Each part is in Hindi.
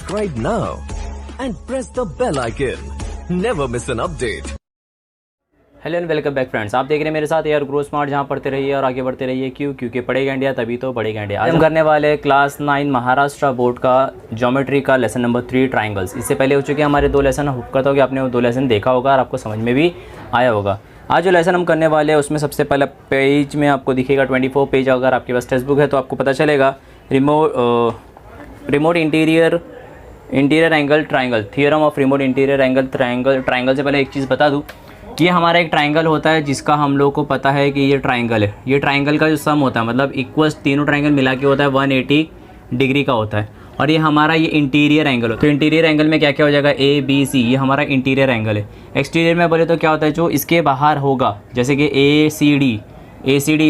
subscribe now and press the bell icon. Never miss an update. Hello and welcome back friends, आप देख रहे हैं मेरे साथ यार ग्रो स्मार्ट, जहाँ पढ़ते रहिए और आगे बढ़ते रहिए। क्योंकि पढ़ेगा इंडिया तभी तो बढ़ेगा इंडिया। आज हम करने वाले क्लास 9 महाराष्ट्र बोर्ड का ज्योमेट्री का लेसन नंबर 3 ट्राइंगल्स। इससे पहले हो चुके हमारे 2 लेसन। होप करता हूँ कि आपने वो 2 लेसन देखा होगा और आपको समझ में भी आया होगा। आज जो लेसन हम करने वाले हैं उसमें सबसे पहला पेज में आपको दिखेगा 24 पेज। अगर आपके पास टेक्स्ट बुक है तो आपको पता चलेगा remote interior angle triangle, theorem of remote interior angle triangle से पहले एक चीज़ बता दूँ, ये हमारा एक ट्राइंगल होता है जिसका हम लोग को पता है कि ये ट्राइंगल है। ये ट्राइंगल का जो सम होता है, मतलब इक्वल्स तीनों ट्राइंगल मिला के होता है 180 डिग्री का होता है। और ये हमारा ये इंटीरियर एंगल होता है। तो इंटीरियर एंगल में क्या क्या हो जाएगा, ए बी सी, ये हमारा इंटीरियर एंगल है। एक्सटीरियर में बोले तो क्या होता है, जो इसके बाहर होगा, जैसे कि A C D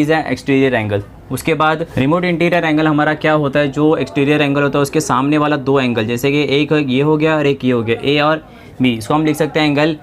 is exterior angle. उसके बाद रिमोट इंटीरियर एंगल हमारा क्या होता है, जो एक्सटीरियर एंगल होता है उसके सामने वाला 2 एंगल, जैसे कि एक ये हो गया और एक ये हो गया, ए और बी। इसको हम लिख सकते हैं एंगल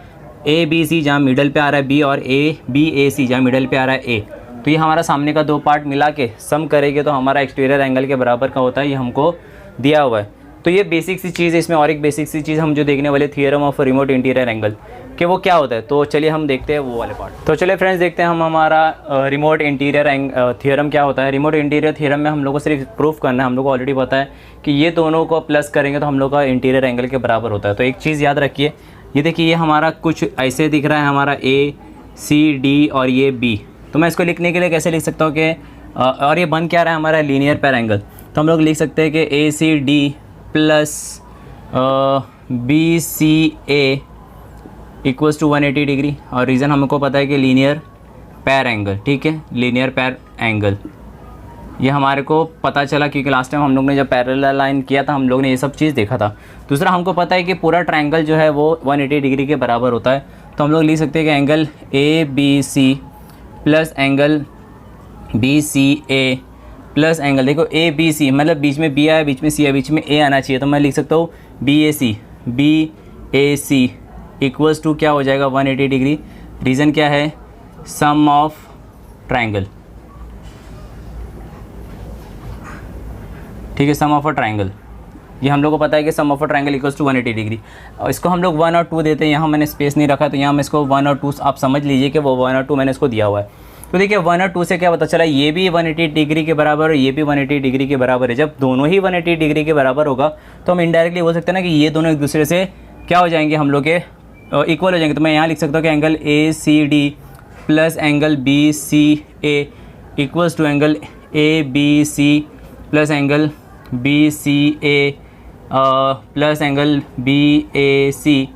ए बी सी, जहाँ मिडल पे आ रहा है बी, और ए बी ए सी, जहाँ मिडल पे आ रहा है ए। तो ये हमारा सामने का 2 पार्ट मिला के सम करेंगे तो हमारा एक्सटीरियर एंगल के बराबर का होता है। ये हमको दिया हुआ है। तो ये बेसिक सी चीज़ है। इसमें और एक बेसिक सी चीज़ हम जो देखने वाले theorem of remote interior angle कि वो क्या होता है। तो चलिए हम देखते हैं वो वाले पार्ट। तो चलिए फ्रेंड्स देखते हैं हम हमारा रिमोट इंटीरियर थियरम क्या होता है। रिमोट इंटीरियर थियरम में हम लोग को सिर्फ प्रूफ करना है। हम लोग को ऑलरेडी पता है कि ये दोनों को प्लस करेंगे तो हम लोग का इंटीरियर एंगल के बराबर होता है। तो एक चीज़ याद रखिए, ये देखिए ये हमारा कुछ ऐसे दिख रहा है, हमारा ए सी डी और ये बी। तो मैं इसको लिखने के लिए कैसे लिख सकता हूँ कि और ये बन क्या रहा है हमारा लीनियर पैर एंगल। तो हम लोग लिख सकते हैं कि A C D plus B C A equals to 180 degree. और रीज़न हमको पता है कि लीनियर पैर एंगल, ठीक है, लीनियर पैर एंगल ये हमारे को पता चला क्योंकि लास्ट टाइम हम लोग ने जब पैरेलल लाइन किया था हम लोग ने ये सब चीज़ देखा था। दूसरा हमको पता है कि पूरा ट्रायंगल जो है वो 180 डिग्री के बराबर होता है। तो हम लोग लिख सकते हैं कि angle A B C plus angle B C A plus angle, देखो ए बी सी मतलब बीच में बी आया, बीच में सी आया, बीच में ए आना चाहिए। तो मैं लिख सकता हूँ B A C equals to क्या हो जाएगा 180 डिग्री। रीज़न क्या है, सम ऑफ ट्रायंगल, ठीक है, सम ऑफ अ ट्रायंगल। ये हम लोग को पता है कि sum of a triangle equals to 180 degree. और इसको हम लोग 1 और 2 देते हैं। यहाँ मैंने स्पेस नहीं रखा तो यहाँ मैं इसको 1 और 2 आप समझ लीजिए कि वो 1 और 2 मैंने इसको दिया हुआ है। तो देखिए 1 और 2 से क्या पता चला, ये भी 180 डिग्री के बराबर और ये भी 180 डिग्री के बराबर है। जब दोनों ही 180 डिग्री के बराबर होगा तो हम इनडायरेक्टली बोल सकते हैं ना कि ये दोनों एक दूसरे से क्या हो जाएंगे, हम लोग के इक्वल हो जाएंगे। तो मैं यहाँ लिख सकता हूँ कि angle A C D plus angle B C A equals to angle A B C plus angle B C A plus angle B A C,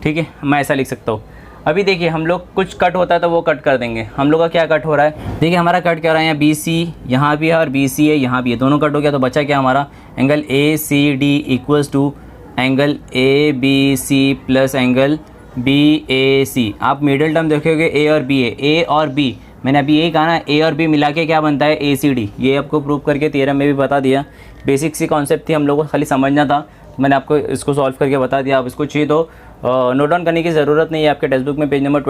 ठीक है, मैं ऐसा लिख सकता हूँ। अभी देखिए हम लोग कुछ कट होता है तो वो कट कर देंगे। हम लोग का क्या कट हो रहा है, देखिए हमारा कट क्या हो रहा है, यहाँ बी सी यहाँ भी है और बी सी है यहाँ भी है, दोनों कट हो गया। तो बचा क्या हमारा angle A C D equals to angle A B C plus angle B A C. आप मिडिल टर्म देखोगे ए और बी है, ए और बी मैंने अभी यही कहा ना, ए और बी मिला के क्या बनता है ए सी डी। ये आपको प्रूव करके थियरम में भी बता दिया। बेसिक सी कॉन्सेप्ट थी, हम लोगों को खाली समझना था। मैंने आपको इसको सॉल्व करके बता दिया। आप इसको चाहिए तो नोट डाउन करने की ज़रूरत नहीं है, आपके टेक्स्ट बुक में पेज नंबर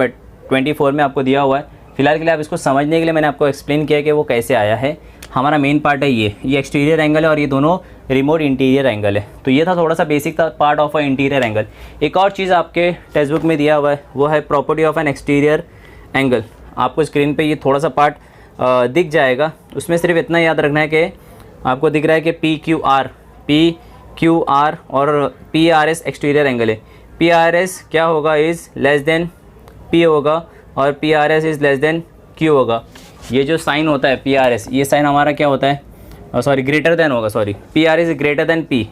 24 में आपको दिया हुआ है। फिलहाल के लिए आप इसको समझने के लिए मैंने आपको एक्सप्लेन किया कि वो कैसे आया है। हमारा मेन पार्ट है ये एक्सटीरियर एंगल है और ये दोनों रिमोट इंटीरियर एंगल है। तो ये था थोड़ा सा बेसिक था part of a interior angle. एक और चीज़ आपके टेक्स्ट बुक में दिया हुआ है वो है property of N exterior angle. आपको स्क्रीन पे ये थोड़ा सा पार्ट दिख जाएगा। उसमें सिर्फ इतना याद रखना है कि आपको दिख रहा है कि पी क्यू आर और P R S exterior angle है। पी आर एस क्या होगा, इज़ लेस देन पी होगा और P R S is less than Q होगा। ये जो साइन होता है पी आर एस, ये साइन हमारा क्या होता है, ग्रेटर देन होगा, P R S is greater than P.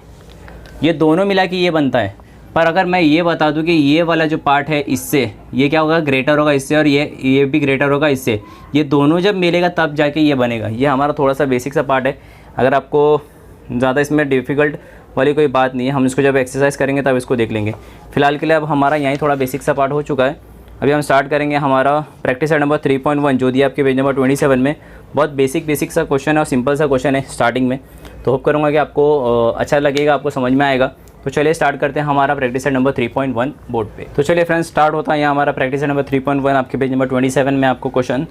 ये दोनों मिला के ये बनता है। पर अगर मैं ये बता दूं कि ये वाला जो पार्ट है इससे ये क्या होगा, ग्रेटर होगा इससे, और ये भी ग्रेटर होगा इससे, ये दोनों जब मिलेगा तब जाके ये बनेगा। ये हमारा थोड़ा सा बेसिक सा पार्ट है। अगर आपको ज़्यादा इसमें डिफ़िकल्ट वाली कोई बात नहीं है, हम इसको जब एक्सरसाइज करेंगे तब इसको देख लेंगे। फिलहाल के लिए अब हमारा यहीं थोड़ा बेसिक सा पार्ट हो चुका है। अभी हम स्टार्ट करेंगे हमारा प्रैक्टिस सेट नंबर 3.1 जो दिया आपके पेज नंबर 27 में। बहुत बेसिक सा क्वेश्चन है और सिंपल सा क्वेश्चन है स्टार्टिंग में। तो होप करूँगा कि आपको अच्छा लगेगा, आपको समझ में आएगा। तो चलिए स्टार्ट करते हैं हमारा प्रैक्टिस सेट नंबर 3.1 बोर्ड पे। तो चलिए फ्रेंड्स स्टार्ट होता है यहाँ हमारा प्रैक्टिस सेट नंबर 3.1 आपके पेज नंबर 27 में। आपको क्वेश्चन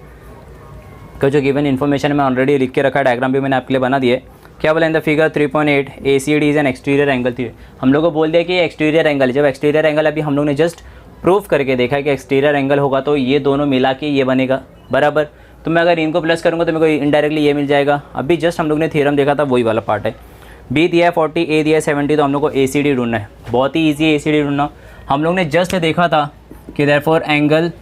का जो गिवन इन्फॉर्मेशन मैं ऑलरेडी लिख के रखा है, डायग्राम भी मैंने आपके लिए बना दिया है। क्या बोला इन the figure 3.8 ACD is an exterior angle थी। हम लोग को बोल दिया कि ये एक्सटीरियर एंगल है। जब एक्सटीरियर एंगल अभी हम लोग ने जस्ट प्रूफ करके देखा है कि एक्सटीरियर एंगल होगा तो ये दोनों मिला के ये बनेगा बराबर। तो मैं अगर इनको प्लस करूँगा तो मेरे को इनडायरेक्टली ये मिल जाएगा। अभी जस्ट हम लोग ने थ्योरम देखा था वही वाला पार्ट है। बी दिया है 40, ए दिया है 70, तो हम लोग को ACD ढूंढना है। बहुत ही ईजी है ACD ढूंढना। हम लोग ने जस्ट देखा था कि therefore angle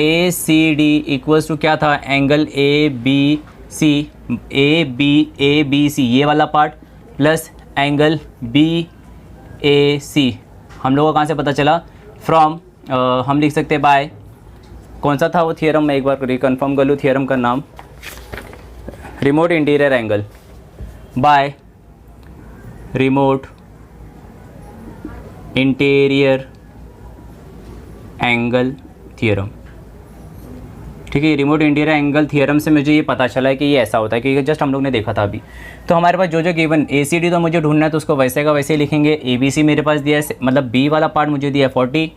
ACD equals to क्या था, एंगल ABC ये वाला पार्ट प्लस एंगल BAC। हम लोगों को कहाँ से पता चला, फ्रॉम हम लिख सकते हैं बाय, कौन सा था वो थियरम, मैं एक बार रिकन्फर्म कर लूँ थियरम का नाम, remote interior angle by remote interior angle theorem. ठीक है, रिमोट इंटीरियर एंगल थियरम से मुझे ये पता चला है कि ये ऐसा होता है, क्योंकि जस्ट हम लोग ने देखा था अभी। तो हमारे पास जो जो गिवन ACD तो मुझे ढूंढना है तो उसको वैसे का वैसे ही लिखेंगे। ABC मेरे पास दिया है, मतलब B वाला पार्ट मुझे दिया है 40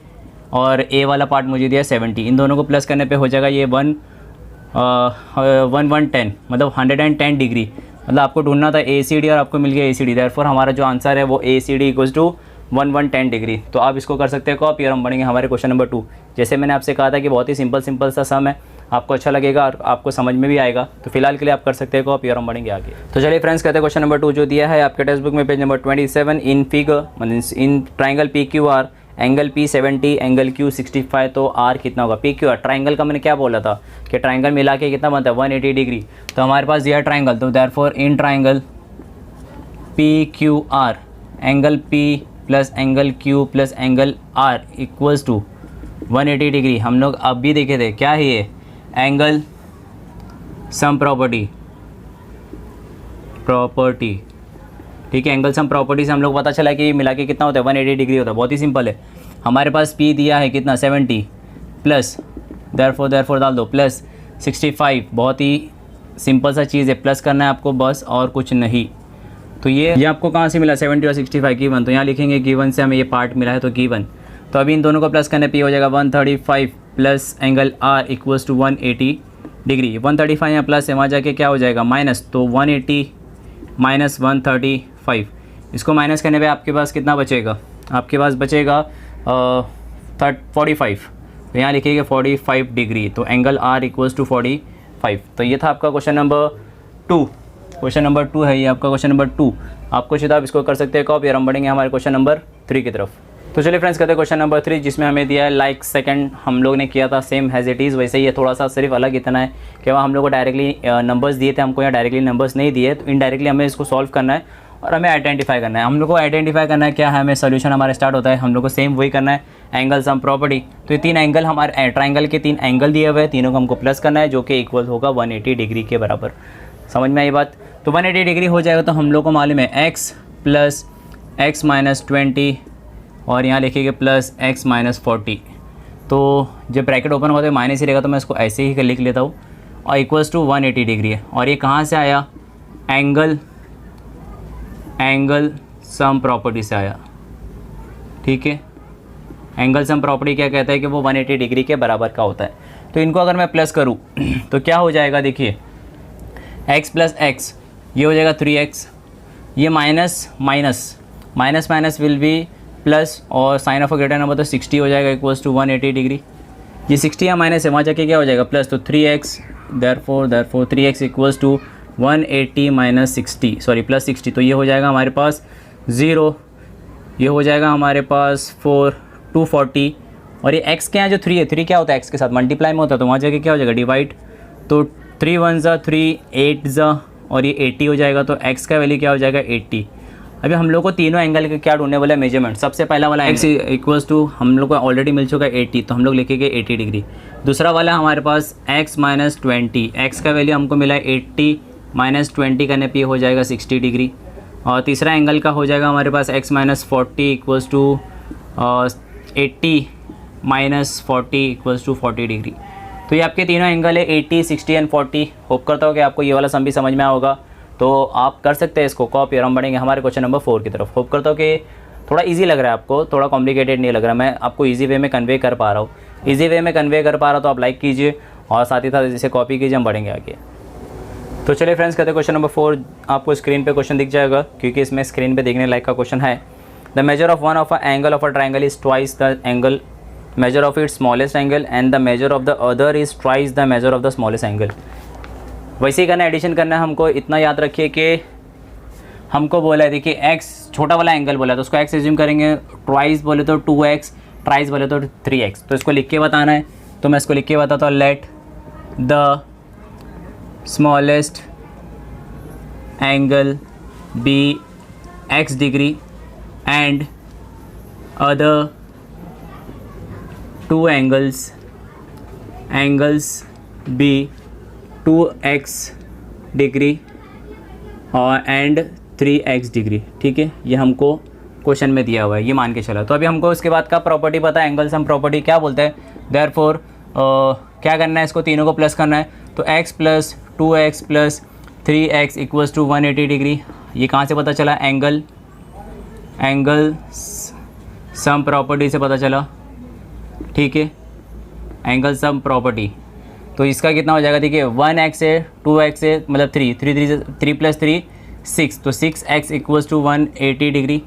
और A वाला पार्ट मुझे दिया है 70। इन दोनों को प्लस करने पे हो जाएगा ये 110, मतलब 110 डिग्री। मतलब आपको ढूंढना था ACD और आपको मिल गया ACD। देयरफॉर हमारा जो आंसर है वो ACD इक्वल्स टू 110 डिग्री। तो आप इसको कर सकते हैं कॉपी और हम बढ़ेंगे हमारे क्वेश्चन नंबर 2। जैसे मैंने आपसे कहा था कि बहुत ही सिंपल सा सम है, आपको अच्छा लगेगा और आपको समझ में भी आएगा। तो फिलहाल के लिए आप कर सकते हैं कॉपी और हम बढ़ेंगे आगे। तो चलिए फ्रेंड्स, कहते हैं क्वेश्चन नंबर 2 जो दिया है आपके टेक्स्ट बुक में पेज नंबर 27, इन फिगर मतलब इन triangle PQR angle P 70 angle Q 65, तो R कितना होगा। PQR ट्राइंगल का मैंने क्या बोला था कि ट्राइंगल मिला के कितना बनता है 180 डिग्री। तो हमारे पास दिया ट्राइंगल, तो therefore in triangle PQR angle P plus angle Q plus angle R equals to 180 degree. हम लोग अब भी देखे थे क्या है ये, एंगल सम प्रॉपर्टी। ठीक है, एंगल सम प्रॉपर्टी से हम लोग पता चला कि मिला के कितना होता है 180 डिग्री होता है। बहुत ही सिंपल है। हमारे पास P दिया है कितना 70 प्लस देयरफॉर डाल दो प्लस 65। बहुत ही सिंपल सा चीज़ है, प्लस करना है आपको बस और कुछ नहीं। तो ये आपको कहाँ से मिला 70 और 65 गिवन, तो यहाँ लिखेंगे गिवन से हमें ये पार्ट मिला है तो गिवन। तो अभी इन दोनों को प्लस करने पे हो जाएगा 135 plus angle R equals to 180 degree. 135 यहाँ प्लस है, वहाँ जाके क्या हो जाएगा माइनस, तो 180 माइनस 135। इसको माइनस करने पे आपके पास कितना बचेगा, आपके पास बचेगा 45। तो यहाँ लिखिएगा 45 डिग्री, तो एंगल R इक्वल्स टू 45। तो ये था आपका क्वेश्चन नंबर 2। क्वेश्चन नंबर 2 है ये आपका क्वेश्चन नंबर 2। आपको शायद आप इसको कर सकते हैं कॉपी और हम बढ़ेंगे हमारे क्वेश्चन नंबर 3 की तरफ। तो चलिए फ्रेंड्स, कहते हैं क्वेश्चन नंबर 3, जिसमें हमें दिया है लाइक सेकंड हम लोग ने किया था सेम हैज़ इट इज़ वैसे ही है, थोड़ा सा सिर्फ अलग इतना है कि वहाँ हम लोग को डायरेक्टली नंबर्स दिए थे, हमको यहाँ डायरेक्टली नंबर्स नहीं दिए, तो इनडायरेक्टली हमें इसको सॉल्व करना है और हमें आइडेंटिफाई करना है। हम लोग को आइडेंटिफाई करना है क्या है, हमें सोल्यूशन हमारा स्टार्ट होता है, हम लोग को सेम वही करना है, एंगल सम प्रॉपर्टी। तो ये 3 एंगल हमारे ट्राइंगल के 3 एंगल दिए हुए हैं, तीनों को हमको प्लस करना है जो कि इक्वल होगा 180 डिग्री के बराबर। समझ में आई बात। तो 180 डिग्री हो जाएगा तो हम लोग को मालूम है x प्लस x माइनस 20 और यहाँ लिखिएगा प्लस x माइनस 40। तो जब ब्रैकेट ओपन होता है माइनस ही रहेगा, तो मैं इसको ऐसे ही लिख लेता हूँ और इक्वल्स टू 180 डिग्री है। और ये कहाँ से आया, एंगल सम प्रॉपर्टी से आया। ठीक है, एंगल सम प्रॉपर्टी क्या कहता है कि वो 180 डिग्री के बराबर का होता है। तो इनको अगर मैं प्लस करूँ तो क्या हो जाएगा, देखिए x प्लस x ये हो जाएगा 3x, ये minus minus will be plus और sign of a greater number तो 60 हो जाएगा इक्वल्स टू 180 डिग्री। ये 60 या माइनस है, वहाँ जाके क्या हो जाएगा प्लस, तो 3x therefore 3x equals to 180 minus 60 sorry plus 60। तो ये हो जाएगा हमारे पास 0, ये हो जाएगा हमारे पास 240 और ये x के यहाँ जो 3 है, 3 क्या होता है x के साथ मल्टीप्लाई में होता है, तो वहाँ जाके क्या हो जाएगा डिवाइड, तो 3 1 ज़ा 3 8 ज़ा और ये 80 हो जाएगा। तो x का वैल्यू क्या हो जाएगा 80। अभी हम लोग को तीनों एंगल के क्या ढूंढने वाला है मेजरमेंट। सबसे पहला वाला x इक्वल्स टू हम लोग को ऑलरेडी मिल चुका है 80, तो हम लोग लिखेंगे 80 डिग्री। दूसरा वाला हमारे पास x माइनस 20, x का वैल्यू हमको मिला है 80 माइनस 20 करने पे हो जाएगा 60 डिग्री। और तीसरा एंगल का हो जाएगा हमारे पास x minus 40 equals to 80 minus 40 equals to 40 degree. तो ये आपके तीनों एंगल है 80 60 एंड 40। होप करता हूँ कि आपको ये वाला सम भी समझ में आया होगा, तो आप कर सकते हैं इसको कॉपी और हम बढ़ेंगे हमारे क्वेश्चन नंबर 4 की तरफ। होप करता हूँ कि थोड़ा इजी लग रहा है आपको, थोड़ा कॉम्प्लिकेटेड नहीं लग रहा, मैं आपको इजी वे में कन्वे कर पा रहा हूँ। इजी वे में कन्वे कर पा रहा हूँ तो आप लाइक कीजिए और साथ ही साथ इसे कॉपी कीजिए, हम बढ़ेंगे आगे। तो चलिए फ्रेंड्स, कहते हैं क्वेश्चन नंबर 4। आपको स्क्रीन पे क्वेश्चन दिख जाएगा क्योंकि इसमें स्क्रीन पे देखने लायक का क्वेश्चन है। The measure of one of a angle of a triangle is twice the angle measure of its smallest angle and the measure of the other is twice the measure of the smallest angle. वैसे ही करना, एडिशन करना है हमको। इतना याद रखिए कि हमको बोला है, देखिए x छोटा वाला एंगल बोला है तो उसको x एज्यूम करेंगे, ट्वाइस बोले तो 2x, ट्राइस बोले तो 3x। तो इसको लिख के बताना है, तो मैं इसको लिख के बताता हूँ। Let the smallest angle be x degree and other two angles be 2x degree और एंड 3x डिग्री। ठीक है, ये हमको क्वेश्चन में दिया हुआ है, ये मान के चला। तो अभी हमको उसके बाद का प्रॉपर्टी पता है, एंगल सम प्रॉपर्टी क्या बोलते हैं। देयरफॉर क्या करना है, इसको तीनों को प्लस करना है। तो x plus 2x plus 3x equals to 180 degree. ये कहाँ से पता चला, एंगल सम प्रॉपर्टी से पता चला। ठीक है, एंगल सम प्रॉपर्टी। तो इसका कितना हो जाएगा, देखिए 1x से 2x से मतलब 3 प्लस 3 6, तो 6x इक्वल्स टू 180 डिग्री।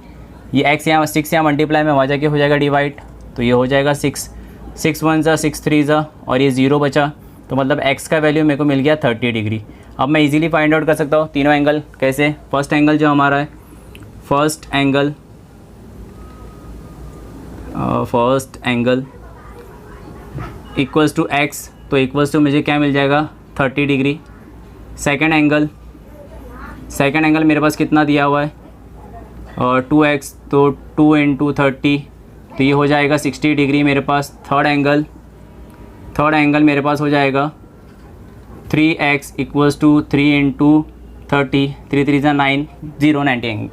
ये x यहाँ 6 यहाँ मल्टीप्लाई में वजह के हो जाएगा डिवाइड, तो ये हो जाएगा 6 1 ज़ा 6 3 ज़ा और ये 0 बचा, तो मतलब x का वैल्यू मेरे को मिल गया 30 डिग्री। अब मैं इजीली फाइंड आउट कर सकता हूँ तीनों एंगल। कैसे, फर्स्ट एंगल जो हमारा है, first angle equals to x, तो इक्वल्स टू मुझे क्या मिल जाएगा 30 डिग्री। सेकंड एंगल मेरे पास कितना दिया हुआ है, 2x, तो 2 इंटू 30, तो ये हो जाएगा 60 डिग्री मेरे पास। थर्ड एंगल मेरे पास हो जाएगा 3x इक्वल्स टू 3 इंटू 30, 3 3 ज़ा 9, 90 एंगल।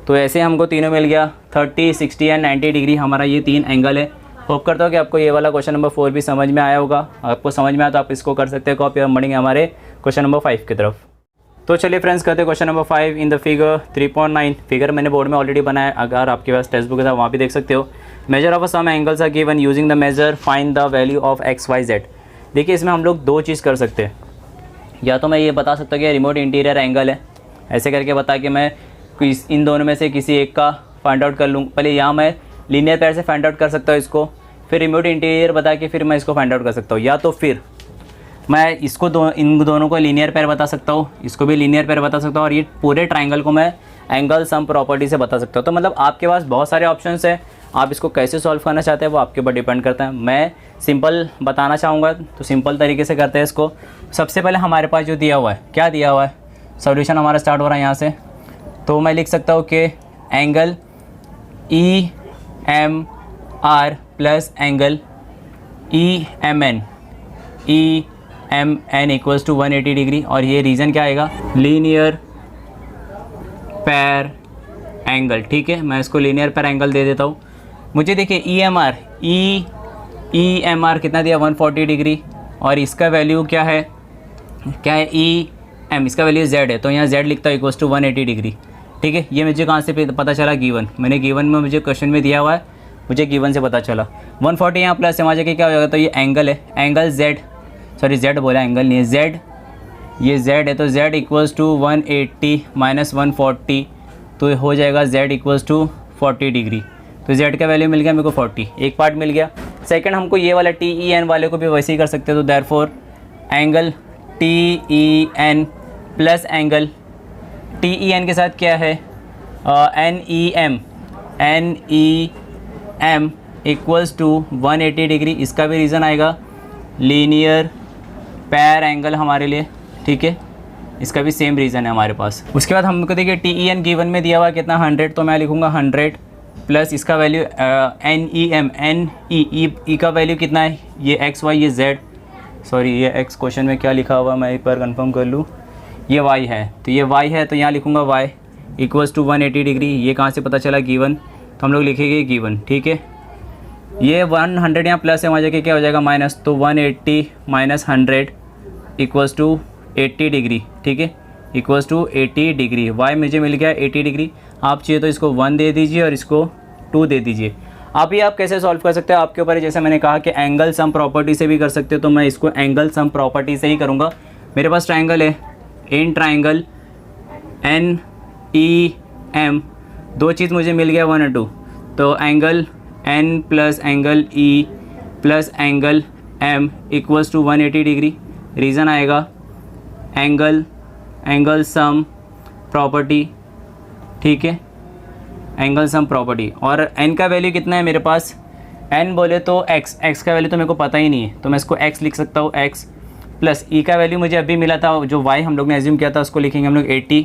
तो ऐसे हमको तीनों मिल गया 30, 60 एंड 90 डिग्री। हमारा ये 3 एंगल है। होप करता हूँ कि आपको ये वाला क्वेश्चन नंबर 4 भी समझ में आया होगा। आपको समझ में आया तो आप इसको कर सकते हैं कॉपी। हम बढ़ेंगे हमारे क्वेश्चन नंबर 5 की तरफ। तो चलिए फ्रेंड्स, करते हैं question number 5 in the figure 3.9। Figure मैंने बोर्ड में ऑलरेडी बनाया, अगर आपके पास टेक्स्ट बुक है वहाँ भी देख सकते हो। Measure of some angles are given using the measure, find the value of XYZ। देखिए, इसमें हम लोग दो चीज़ कर सकते हैं। या तो मैं ये बता सकता हूँ कि रिमोट इंटीरियर एंगल है, ऐसे करके बता के मैं इन दोनों में से किसी एक का फाइंड आउट कर लूँ। पहले यहाँ मैं लीनियर पैर से फाइंड आउट कर सकता हूँ इसको, फिर रिमोट इंटीरियर बता के फिर मैं इसको फाइंड आउट कर सकता हूँ। या तो फिर मैं इसको इन दोनों को लीनियर पैर बता सकता हूँ, इसको भी लीनियर पैर बता सकता हूँ, और ये पूरे ट्राइंगल को मैं एंगल सम प्रॉपर्टी से बता सकता हूँ। तो मतलब आपके पास बहुत सारे ऑप्शंस हैं, आप इसको कैसे सॉल्व करना चाहते हैं वो आपके ऊपर डिपेंड करता है। मैं सिंपल बताना चाहूँगा, तो सिंपल तरीके से करते हैं इसको। सबसे पहले हमारे पास जो दिया हुआ है, क्या दिया हुआ है, सॉल्यूशन हमारा स्टार्ट हो रहा है यहाँ से। तो मैं लिख सकता हूँ कि angle EMR plus angle EMN equals to 180 degree. और ये रीज़न क्या आएगा, लीनियर पैर एंगल। ठीक है, मैं इसको लीनियर पैर एंगल दे देता हूँ। मुझे देखिए EMR कितना दिया, 140 डिग्री, और इसका वैल्यू क्या है EM, इसका वैल्यू Z है, तो यहाँ Z लिखता है इक्वल्स टू 180 डिग्री। ठीक है, ये मुझे कहाँ से पता चला, गिवन। मैंने गिवन में मुझे क्वेश्चन में दिया हुआ है, मुझे गिवन से पता चला। 140 यहाँ प्लस है, वहाँ जाके क्या हो जाएगा, तो ये एंगल है, एंगल Z बोला, एंगल नहीं है, Z, ये Z है, तो Z इक्वल्स टू 180 माइनस 140, तो हो जाएगा Z इक्वल्स टू 40 डिग्री। तो Z का वैल्यू मिल गया मेरे को 40, एक पार्ट मिल गया। सेकंड हमको ये वाला TEN वाले को भी वैसे ही कर सकते हैं। तो therefore angle TEN plus angle TEN के साथ क्या है, NEM इक्वल्स टू 180 डिग्री। इसका भी रीज़न आएगा, लीनियर पैर एंगल हमारे लिए। ठीक है, इसका भी सेम रीज़न है हमारे पास। उसके बाद हमको देखिए TEN गिवन में दिया हुआ कितना 100, तो मैं लिखूँगा 100 प्लस इसका वैल्यू NEM NE का वैल्यू कितना है, ये XY, ये Z, सॉरी ये X क्वेश्चन में क्या लिखा हुआ मैं एक बार कंफर्म कर लूँ, ये Y है, तो ये Y है, तो यहाँ लिखूँगा Y इक्वल्स टू 180 डिग्री। ये कहाँ से पता चला, गिवन, तो हम लोग लिखेंगे गिवन। ठीक है, ये 100 यहाँ प्लस है, वहाँ जाके क्या हो जाएगा माइनस, तो 180 माइनस 100 इक्वल्स टू 80 डिग्री। ठीक है, इक्वल्स टू 80 डिग्री। वाई मुझे मिल गया 80 डिग्री। आप चाहिए तो इसको 1 दे दीजिए और इसको 2 दे दीजिए। आप कैसे सॉल्व कर सकते हैं आपके ऊपर है। जैसे मैंने कहा कि एंगल सम प्रॉपर्टी से भी कर सकते हो, तो मैं इसको एंगल सम प्रॉपर्टी से ही करूँगा। मेरे पास ट्राइंगल है in triangle N E M, दो चीज़ मुझे मिल गया 1 और 2, तो angle N plus angle E plus angle M equals to 180 degree. Reason आएगा एंगल सम प्रॉपर्टी, ठीक है, एंगल सम प्रॉपर्टी। और n का वैल्यू कितना है मेरे पास, n बोले तो x का वैल्यू तो मेरे को पता ही नहीं है, तो मैं इसको x लिख सकता हूँ, x प्लस e का वैल्यू मुझे अभी मिला था, जो y हम लोग ने एज्यूम किया था उसको लिखेंगे हम लोग 80,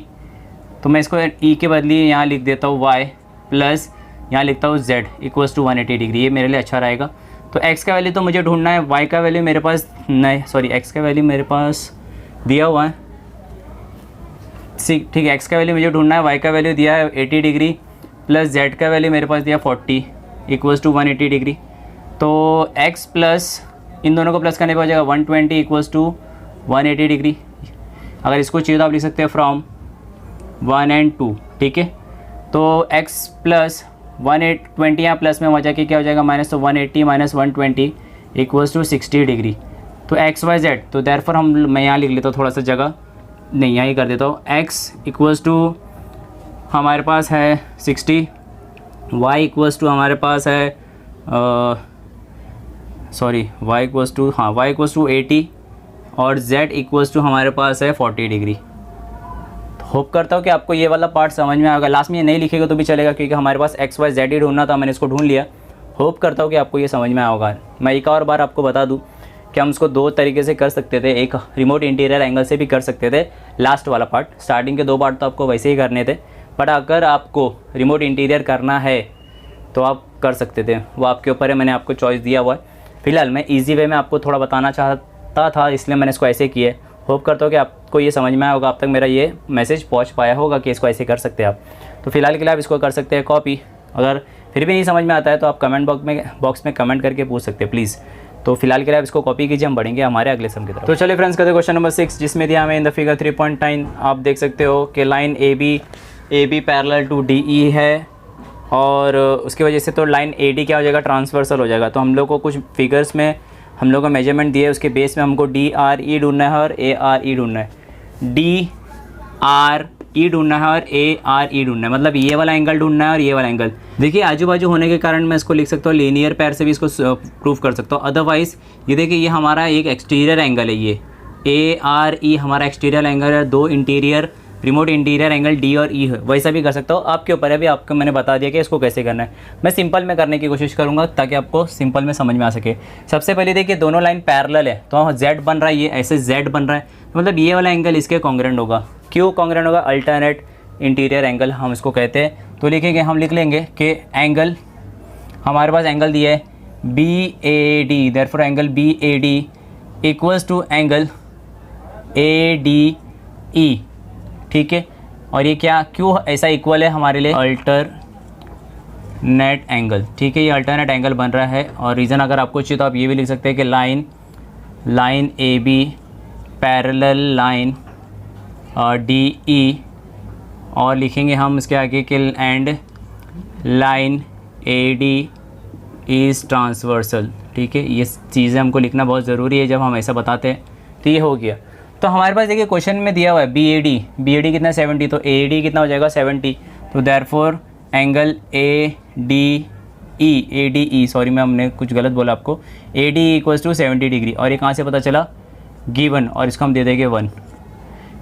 तो मैं इसको e के बदले यहाँ लिख देता हूँ y प्लस यहाँ लिखता हूँ z इक्वल्स टू 180 डिग्री। ये मेरे लिए अच्छा रहेगा। तो x का वैल्यू तो मुझे ढूंढना है, y का वैल्यू मेरे पास नहीं, सॉरी x का वैल्यू मेरे पास दिया हुआ है, ठीक है, x का वैल्यू मुझे ढूंढना है, y का वैल्यू दिया है 80 डिग्री प्लस z का वैल्यू मेरे पास दिया 40 इक्वल्स टू 180 डिग्री। तो x प्लस इन दोनों को प्लस करने पर हो जाएगा 120 इक्वल्स टू 180 डिग्री। अगर इसको चाहिए तो आप लिख सकते हैं फ्रॉम 1 and 2, ठीक है। तो x प्लस 120 यहाँ प्लस में हो जाके क्या हो जाएगा माइनस, तो 180 माइनस 120 इक्वल्स टू 60 डिग्री। तो x y z, तो देयरफॉर मैं यहाँ लिख लेता हूँ थोड़ा सा जगह, नहीं यहाँ ही कर देता हूँ, x इक्वल्स टू हमारे पास है 60, y इक्वल्स टू हमारे पास है y equals to y equals to 80 और z इक्वल्स टू हमारे पास है 40 डिग्री। होप करता हूँ कि आपको ये वाला पार्ट समझ में आएगा। लास्ट में ये नहीं लिखेगा तो भी चलेगा, क्योंकि हमारे पास x y z ही ढूंढना था, मैंने इसको ढूंढ लिया। होप करता हूँ कि आपको ये समझ में आया होगा। मैं एक और बार आपको बता दूँ कि हम इसको दो तरीके से कर सकते थे, एक रिमोट इंटीरियर एंगल से भी कर सकते थे। लास्ट वाला पार्ट, स्टार्टिंग के 2 पार्ट तो आपको वैसे ही करने थे, बट अगर आपको रिमोट इंटीरियर करना है तो आप कर सकते थे, वो आपके ऊपर है, मैंने आपको चॉइस दिया हुआ है। फिलहाल मैं इजी वे में आपको थोड़ा बताना चाहता था, इसलिए मैंने इसको ऐसे किया है। होप करता हूँ कि आपको ये समझ में आया होगा, अब तक मेरा ये मैसेज पहुँच पाया होगा कि इसको ऐसे कर सकते हैं आप। तो फिलहाल के लिए आप इसको कर सकते हैं कॉपी। अगर फिर भी नहीं समझ में आता है तो आप कमेंट बॉक्स में कमेंट करके पूछ सकते हैं प्लीज़। तो फिलहाल के लिए आप इसको कॉपी कीजिए, हम बढ़ेंगे हमारे अगले सम की तरफ। तो चलिए फ्रेंड्स, करते हैं क्वेश्चन नंबर 6, जिसमें दिया हमें इन द फिगर 3.9 आप देख सकते हो कि line A B parallel to D E है, और उसकी वजह से तो लाइन ए डी क्या हो जाएगा, ट्रांसवर्सल हो जाएगा। तो हम लोग को कुछ फिगर्स में हम लोग को मेजरमेंट दिए, उसके बेस में हमको डी आर ई ढूंढना है और ए आर ई ढूंढना है, डी आर ई ढूंढना है और ए आर ई ढूंढना है, मतलब ये वाला एंगल ढूंढना है और ये वाला एंगल। देखिए आजू बाजू होने के कारण मैं इसको लिख सकता हूँ, लीनियर पैर से भी इसको प्रूव कर सकता हूँ। अदरवाइज़ ये देखिए ये हमारा एक एक्सटीरियर एंगल है, ये ए आर ई हमारा एक्सटीरियर एंगल है, 2 interior remote interior angle D और ई है, वैसा भी कर सकता हूँ। आपके ऊपर है, अभी आपको मैंने बता दिया कि इसको कैसे करना है। मैं सिंपल में करने की कोशिश करूँगा ताकि आपको सिंपल में समझ में आ सके। सबसे पहले देखिए दोनों लाइन पैरेलल है, तो जेड बन रहा है, ये ऐसे जेड बन रहा है, तो मतलब ये वाला एंगल इसके कॉन्ग्रेंट होगा। क्यों कॉन्ग्रेंट होगा, अल्टरनेट इंटीरियर एंगल हम इसको कहते हैं। तो लिखेंगे, हम लिख लेंगे कि एंगल हमारे पास एंगल दिया है B A D, therefore angle B A D equals to angle A D E, ठीक है। और ये क्या, क्यों ऐसा इक्वल है हमारे लिए, अल्टरनेट एंगल, ठीक है, ये अल्टरनेट एंगल बन रहा है। और रीज़न अगर आपको चाहिए तो आप ये भी लिख सकते हैं कि line A B parallel line D E, और लिखेंगे हम इसके आगे कि and line A D is transversal, ठीक है। ये चीज़ें हमको लिखना बहुत ज़रूरी है जब हम ऐसा बताते हैं। तो ये हो गया। तो हमारे पास देखिए क्वेश्चन में दिया हुआ है बी ए डी कितना 70, तो ए डी कितना हो जाएगा 70। तो therefore angle A D E, sorry मैं हमने कुछ गलत बोला आपको, A D equals to 70 degree. और ये कहाँ से पता चला, गिवन, और इसको हम दे देंगे 1।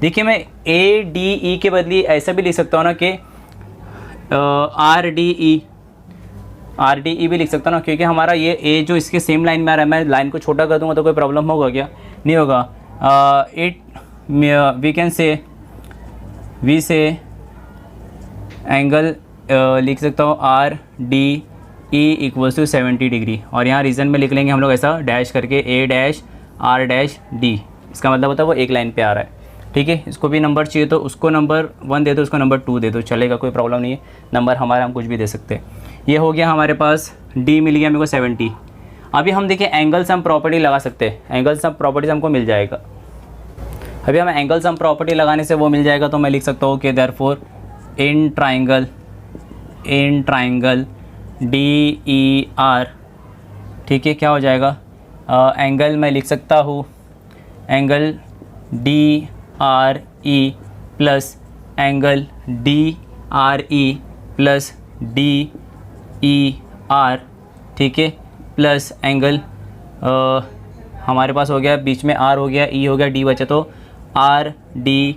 देखिए मैं ए डी ई के बदले ऐसा भी लिख सकता हूँ ना कि आर डी ई भी लिख सकता हूँ ना, क्योंकि हमारा ये ए जो इसके सेम लाइन में आ रहा है, मैं लाइन को छोटा कर दूँगा तो कोई प्रॉब्लम होगा क्या, नहीं होगा। वी से एंगल लिख सकता हूँ R D E equals to 70 degree, और यहाँ रीज़न में लिख लेंगे हम लोग ऐसा डैश करके ए डैश आर डैश डी, इसका मतलब होता है वो एक लाइन पे आ रहा है, ठीक है। इसको भी नंबर चाहिए तो उसको नंबर 1 दे दो, उसको नंबर 2 दे दो, चलेगा, कोई प्रॉब्लम नहीं है। नंबर हमारा हम कुछ भी दे सकते हैं। ये हो गया हमारे पास, डी मिल गया मेरे को 70। अभी हम देखिए एंगल सम प्रॉपर्टी लगा सकते हैं, एंगल सम प्रॉपर्टी हमको मिल जाएगा। अभी हमें एंगल सम प्रॉपर्टी लगाने से वो मिल जाएगा, तो मैं लिख सकता हूँ कि therefore in triangle D E are, ठीक है, क्या हो जाएगा, एंगल मैं लिख सकता हूँ angle D R E plus angle D R E plus D E are, ठीक है, प्लस एंगल हमारे पास हो गया बीच में आर हो गया, ई हो गया, डी बचा तो आर डी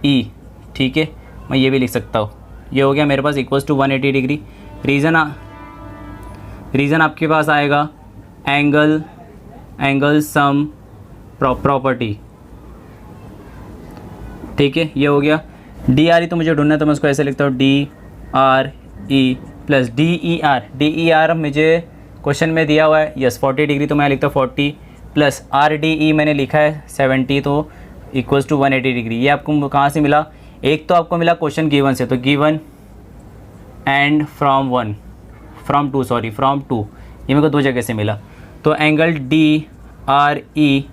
ई, ठीक है, मैं ये भी लिख सकता हूँ। ये हो गया मेरे पास इक्वल्स टू 180 डिग्री। रीज़न आपके पास आएगा एंगल सम प्रॉपर्टी, ठीक है, ये हो गया। डी आर ई तो मुझे ढूंढना है तो मैं उसको ऐसे लिखता हूँ D R E plus D E R. D E are मुझे क्वेश्चन में दिया हुआ है, यस 40 डिग्री, तो मैं लिखता हूँ 40 प्लस आर डी ई मैंने लिखा है 70, तो इक्वल्स टू 180 डिग्री। ये आपको कहाँ से मिला? एक तो आपको मिला क्वेश्चन गिवन से, तो गिवन एंड फ्रॉम टू, ये मेरे को दो जगह से मिला। तो एंगल डी आर ई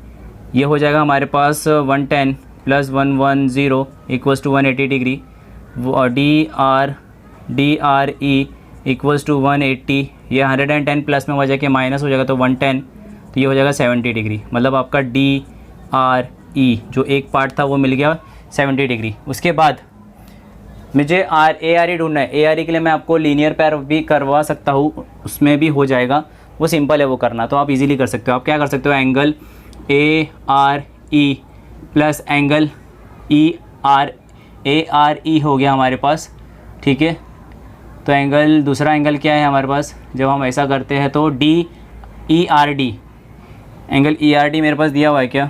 ये हो जाएगा हमारे पास 110 plus 110 equals to 180 degree. D R E equals to 180, ये 110 प्लस में हो जाएगा माइनस हो जाएगा तो 110, तो ये हो जाएगा 70 डिग्री। मतलब आपका डी आर ई जो एक पार्ट था वो मिल गया 70 डिग्री। उसके बाद मुझे ए आर ई ढूंढना है। ए आर ई के लिए मैं आपको लीनियर पैर भी करवा सकता हूँ, उसमें भी हो जाएगा, वो सिंपल है वो करना, तो आप इजीली कर सकते हो। आप क्या कर सकते हो, angle A R E plus angle A R ई हो गया हमारे पास, ठीक है। तो एंगल दूसरा एंगल क्या है हमारे पास, जब हम ऐसा करते हैं तो D E R D, angle E R D मेरे पास दिया हुआ है क्या,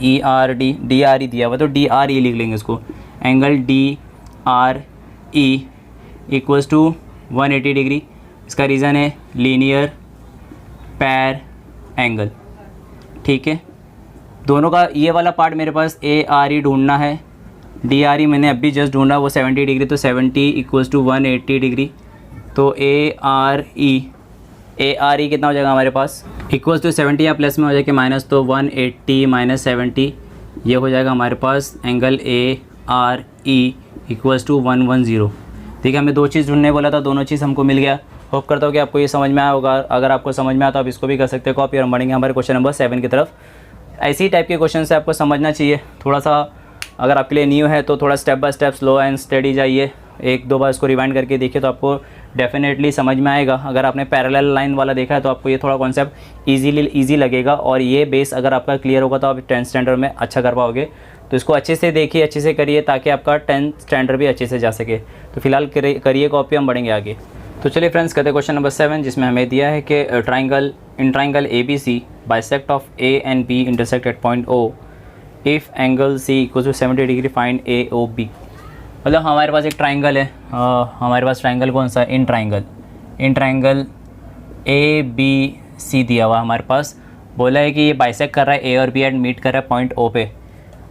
E R D, D R E दिया हुआ, तो डी आर ई लिख लेंगे इसको। Angle D R E equals to 180 degree. इसका रीज़न है लीनियर पैर एंगल, ठीक है। दोनों का ये वाला पार्ट मेरे पास ए आर ई ढूंढना है, डी आर ई मैंने अभी जस्ट ढूंढा, वो 70 डिग्री, तो 70 इक्वल्स टू 180 डिग्री। तो ए आर ई कितना हो जाएगा हमारे पास, इक्वल्स टू 70 या प्लस में हो जाएगा माइनस, तो 180 माइनस 70 ये हो जाएगा हमारे पास angle A R E equals to 110। ठीक है, हमें दो चीज़ ढूंढने बोला था, दोनों चीज़ हमको मिल गया। होप करता हूँ कि आपको ये समझ में आया होगा। अगर आपको समझ में आया तो आप इसको भी कर सकते हो कॉपी, और हम बढ़ेंगे हमारे क्वेश्चन नंबर 7 की तरफ। ऐसी टाइप के क्वेश्चन से आपको समझना चाहिए, थोड़ा सा अगर आपके लिए न्यू है तो थोड़ा step by step slow and study जाइए, एक दो बार इसको रिवाइंड करके देखिए तो आपको डेफिनेटली समझ में आएगा। अगर आपने पैरेलल लाइन वाला देखा है तो आपको ये थोड़ा कॉन्सेप्ट ईजी लगेगा, और ये बेस अगर आपका क्लियर होगा तो आप 10th स्टैंडर्ड में अच्छा कर पाओगे। तो इसको अच्छे से देखिए, अच्छे से करिए, ताकि आपका 10th स्टैंडर्ड भी अच्छे से जा सके। तो फिलहाल करिए कॉपी, हम बढ़ेंगे आगे। तो चलिए फ्रेंड्स, कहते हैं क्वेश्चन नंबर 7, जिसमें हमें दिया है कि triangle A B C bisect of A and B intersect at point O, if angle C equal to 70 degree find A O B. मतलब हमारे पास एक ट्राइंगल है, हमारे पास ट्राइंगल कौन सा है, इन ट्राइंगल ए बी सी दिया हुआ हमारे पास। बोला है कि ये बाइसेक्ट कर रहा है ए और बी एंड मीट कर रहा है पॉइंट ओ पे,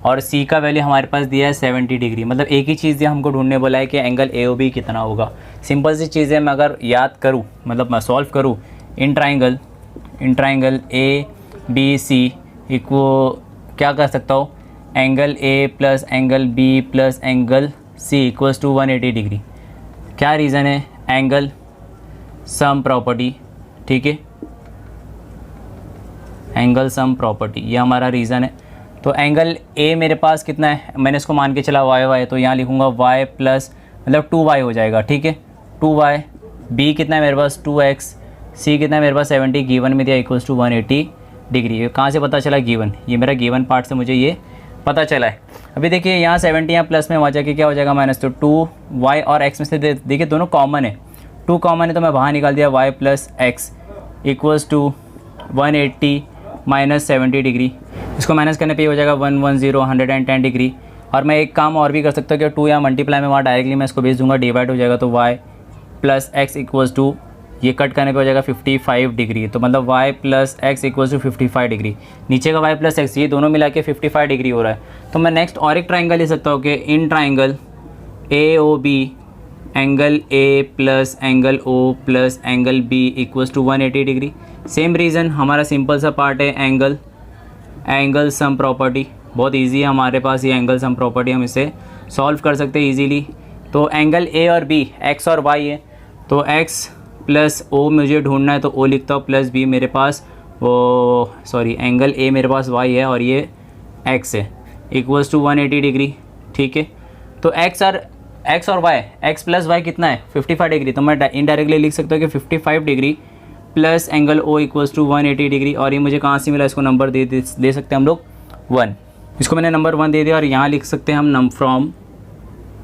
और सी का वैल्यू हमारे पास दिया है 70 डिग्री। मतलब एक ही चीज़ हमको ढूंढने बोला है कि एंगल ए ओ बी कितना होगा। सिंपल सी चीज़ है, मैं अगर याद करूँ, मतलब मैं सॉल्व करूँ, in triangle A B C equal क्या कर सकता हूँ, angle A plus angle B plus angle C equals to 180 degree. क्या रीज़न है, एंगल सम प्रॉपर्टी, ठीक है, एंगल सम प्रॉपर्टी, ये हमारा रीज़न है। तो एंगल ए मेरे पास कितना है, मैंने इसको मान के चला वाई, तो यहाँ लिखूँगा वाई प्लस मतलब 2y हो जाएगा, ठीक है, 2y। बी कितना है मेरे पास 2x, सी कितना है मेरे पास 70 गिवन में दिया इक्वल्स टू 180 डिग्री। ये कहाँ से पता चला, गिवन, ये मेरा गिवन पार्ट से मुझे ये पता चला है। अभी देखिए यहाँ 70 यहाँ प्लस में वजह के क्या हो जाएगा माइनस, तो 2y और x में से देखिए दोनों कॉमन है, 2 कॉमन है तो मैं बाहर निकाल दिया y plus x equals to 180 minus 70 degree. इसको माइनस करने पे ये हो जाएगा 110 डिग्री। और मैं एक काम और भी कर सकता हूँ कि 2 या मल्टीप्लाई में वहाँ डायरेक्टली मैं इसको भेज दूँगा, डिवाइड हो जाएगा, तो y plus x equals to, ये कट करने पे हो जाएगा 55 डिग्री। तो मतलब y plus x equals to 55 degree. नीचे का y प्लस एक्स, ये दोनों मिला के 55 डिग्री हो रहा है। तो मैं नेक्स्ट और एक ट्राइंगल ले सकता हूँ कि in triangle A O B angle A plus angle O plus angle B equals to 180 degree. Same reason, हमारा सिंपल सा पार्ट है एंगल सम प्रॉपर्टी, बहुत इजी है हमारे पास ये एंगल सम प्रॉपर्टी, हम इसे सॉल्व कर सकते हैं इजीली। तो एंगल ए और बी, एक्स और वाई है, तो एक्स प्लस ओ मुझे ढूंढना है, तो ओ लिखता हूँ, प्लस बी मेरे पास वो एंगल ए मेरे पास वाई है और ये एक्स है। इक्वल्स टू 180 डिग्री, ठीक है। तो एक्स और वाई, एक्स प्लस वाई कितना है 55 डिग्री, तो मैं इनडायरेक्टली लिख सकता हूँ कि 55 degree plus angle O equals to 180 degree. और ये मुझे कहाँ से मिला, इसको नंबर दे सकते हैं हम लोग 1, इसको मैंने नंबर 1 दे दिया और यहाँ लिख सकते हैं हम फ्रॉम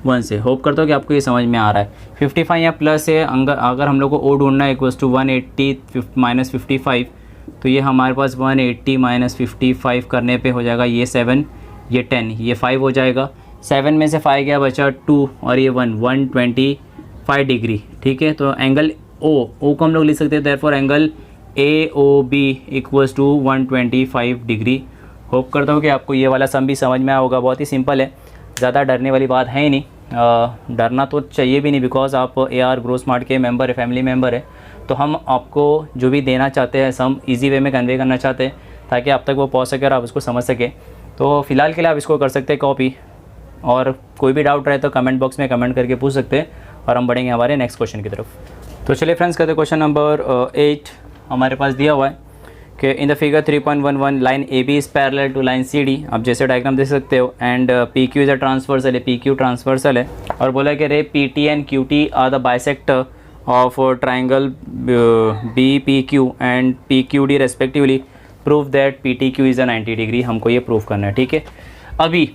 1 से। होप करता हूँ कि आपको ये समझ में आ रहा है। 55 यहाँ प्लस है, अगर हम लोग को ओ ढूंढना है इक्वल्स टू 180 माइनस 55, तो ये हमारे पास 180 माइनस 55 करने पे हो जाएगा ये 7, ये 10, ये 5 हो जाएगा। 7 में से 5 गया बचा 2 और ये 125 डिग्री, ठीक है। तो एंगल ओ को हम लोग लिख सकते हैं therefore angle A O B equals to 125 degree. Hope करता हूँ कि आपको ये वाला सम भी समझ में आया होगा। बहुत ही सिंपल है, ज़्यादा डरने वाली बात है ही नहीं। डरना तो चाहिए भी नहीं, बिकॉज आप AR ग्रो स्मार्ट के मेंबर है, फैमिली मेंबर है। तो हम आपको जो भी देना चाहते हैं सम इजी वे में कन्वे करना चाहते हैं ताकि आप तक वो पहुँच सके और आप उसको समझ सके। तो फिलहाल के लिए आप इसको कर सकते हैं कॉपी, और कोई भी डाउट रहे तो कमेंट बॉक्स में कमेंट करके पूछ सकते हैं और हम बढ़ेंगे हमारे नेक्स्ट क्वेश्चन की तरफ। तो चलिए फ्रेंड्स, करते क्वेश्चन नंबर 8 हमारे पास दिया हुआ है कि in the figure 3.11 line A B is parallel to line C D. आप जैसे डायग्राम देख सकते हो, and P Q is a transversal है, पी क्यू ट्रांसवर्सल है। और बोला कि ray P T and Q T are the bisector of triangle B P Q and P Q D respectively, prove that P T Q is a 90 degree. हमको ये प्रूव करना है, ठीक है। अभी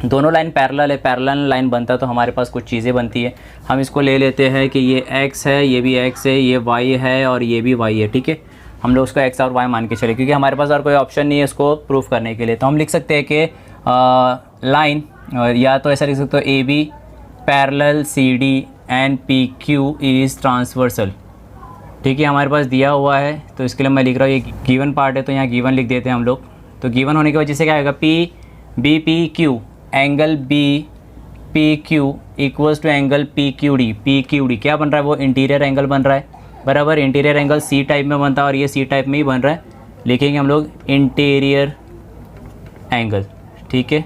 दोनों लाइन पैरेलल है, पैरेलल लाइन बनता है तो हमारे पास कुछ चीज़ें बनती है। हम इसको ले लेते हैं कि ये x है, ये भी x है, ये y है और ये भी y है, ठीक है। हम लोग उसको x और y मान के चले, क्योंकि हमारे पास और कोई ऑप्शन नहीं है इसको प्रूफ करने के लिए। तो हम लिख सकते हैं कि लाइन, या तो ऐसा लिख सकते हो A B parallel C D and P Q is transversal, ठीक है। हमारे पास दिया हुआ है तो इसके लिए मैं लिख रहा हूँ, ये गिवन पार्ट है तो यहाँ गिवन लिख देते हैं हम लोग। तो गिवन होने की वजह से क्या आएगा, P B P Q angle B P Q equals to angle P Q D क्या बन रहा है, वो इंटीरियर एंगल बन रहा है, बराबर। इंटीरियर एंगल सी टाइप में बनता है और ये सी टाइप में ही बन रहा है, लिखेंगे हम लोग इंटीरियर एंगल, ठीक है।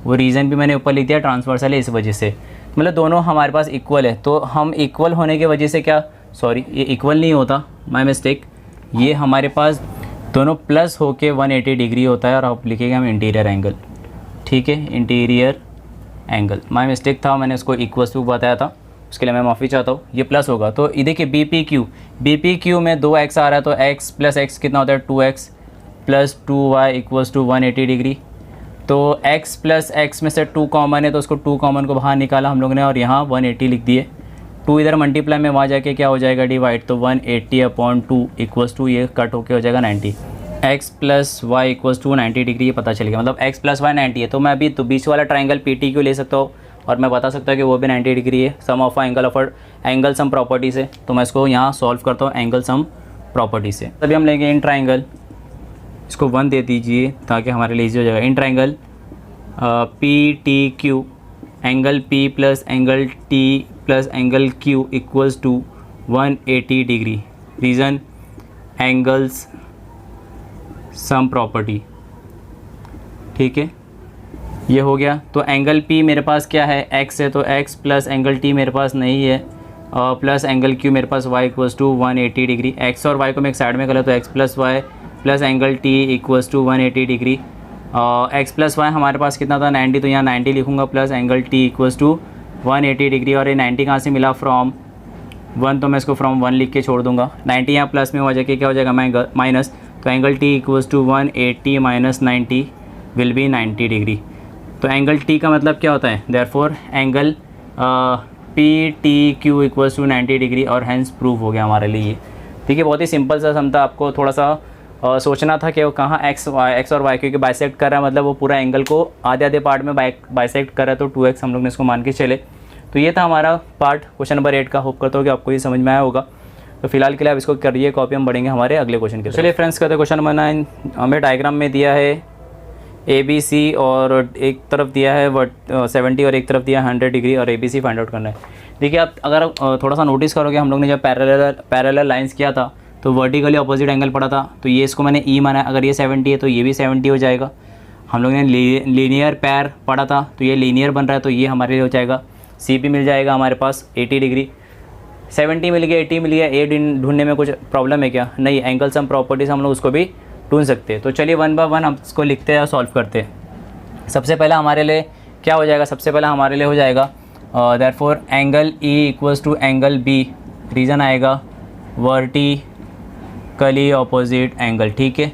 वो रीज़न भी मैंने ऊपर लिख दिया, ट्रांसवर्सल है इस वजह से, मतलब दोनों हमारे पास इक्वल है। तो हम इक्वल होने की वजह से क्या, सॉरी ये इक्वल नहीं होता, माय मिस्टेक, ये हमारे पास दोनों प्लस होके 180 डिग्री होता है और आप लिखेंगे हम इंटीरियर एंगल, ठीक है। इंटीरियर एंगल, माय मिस्टेक था, मैंने उसको इक्वल्स टू बताया था, उसके लिए मैं माफ़ी चाहता हूँ। ये प्लस होगा तो ये देखिए बी पी क्यू में 2x आ रहा है तो x प्लस x कितना होता है 2x plus 2y equals to 180 degree. तो x प्लस x में से 2 कॉमन है तो उसको 2 कॉमन को बाहर निकाला हम लोग ने और यहाँ 180 लिख दिए। 2 इधर मल्टीप्लाई में वहाँ जाके क्या हो जाएगा डिवाइड, तो 180/2 इक्वल्स टू ये कट होके हो जाएगा 90। x plus y equals to 90 degree, ये पता चल गया, मतलब x प्लस वाई 90 है। तो मैं अभी तो बीच वाला ट्राइंगल पी टी क्यू ले सकता हूँ और मैं बता सकता हूँ कि वो भी 90 डिग्री है। सम ऑफ एंगल सम प्रॉपर्टी से, तो मैं इसको यहाँ सॉल्व करता हूँ एंगल सम प्रॉपर्टी से। तभी हम लेंगे इन ट्राइंगल, इसको 1 दे दीजिए ताकि हमारे लिए ईजी हो जाएगा। In triangle P T Q angle P plus angle T plus angle Q equals to 180 degree. Reason angles sum property, ठीक है, ये हो गया। तो एंगल P मेरे पास क्या है, x है, तो x प्लस एंगल T मेरे पास नहीं है और प्लस एंगल Q मेरे पास y equals to 180 degree. x और y को मैं एक साइड में कर तो x plus y plus angle T equals to 180 degree. x plus y हमारे पास कितना था 90, तो यहाँ 90 लिखूँगा plus angle T equals to 180 degree. और ये 90 कहाँ से मिला, फ्रॉम 1, तो मैं इसको फ्रॉम 1 लिख के छोड़ दूँगा। 90 यहाँ प्लस में हो जाके क्या हो जाएगा माइनस, तो angle T equals to 180 minus 90 will be 90 degree. तो एंगल T का मतलब क्या होता है, therefore angle P T Q equals to 90 degree और हैंस प्रूव हो गया हमारे लिए। ठीक है, बहुत ही सिंपल सा सम था, आपको थोड़ा सा सोचना था कि वो कहाँ एक्स और वाई, क्योंकि बाइसेक्ट कर रहा है मतलब वो पूरा एंगल को आधे आधे पार्ट में बाइसेक्ट कर रहा है, तो 2x हम लोग ने इसको मान के चले। तो ये था हमारा पार्ट क्वेश्चन नंबर 8 का। होप करता हूँ कि आपको ये समझ में आया होगा। तो फिलहाल के लिए आप इसको करिए कॉपी, हम बढ़ेंगे हमारे अगले क्वेश्चन के। चलिए फ्रेंड्स, कहते क्वेश्चन नंबर 9 हमें डायग्राम में दिया है ABC और एक तरफ दिया है 70 और एक तरफ दिया 100 डिग्री और ABC फाइंड आउट करना है। देखिए आप अगर थोड़ा सा नोटिस करोगे, हम लोग ने जब पैरेलल लाइंस किया था तो वर्टिकली अपोजिट एंगल पड़ा था, तो ये इसको मैंने E माना, अगर ये 70 है तो ये भी 70 हो जाएगा। हम लोग ने लीनियर पैर पढ़ा था तो ये लीनियर बन रहा है, तो ये हमारे लिए हो जाएगा C भी मिल जाएगा हमारे पास 80 डिग्री। 70 मिल गया, 80 मिल गया, A ढूंढने में कुछ प्रॉब्लम है क्या? नहीं, एंगल सम प्रॉपर्टीज हम लोग उसको भी ढूंढ सकते हैं। तो चलिए 1 बाय 1 हम इसको लिखते हैं और सॉल्व करते हैं। सबसे पहला हमारे लिए क्या हो जाएगा, सबसे पहला हमारे लिए हो जाएगा therefore angle E equals to angle B, reason आएगा वर्टिकली अपोजिट एंगल, ठीक है,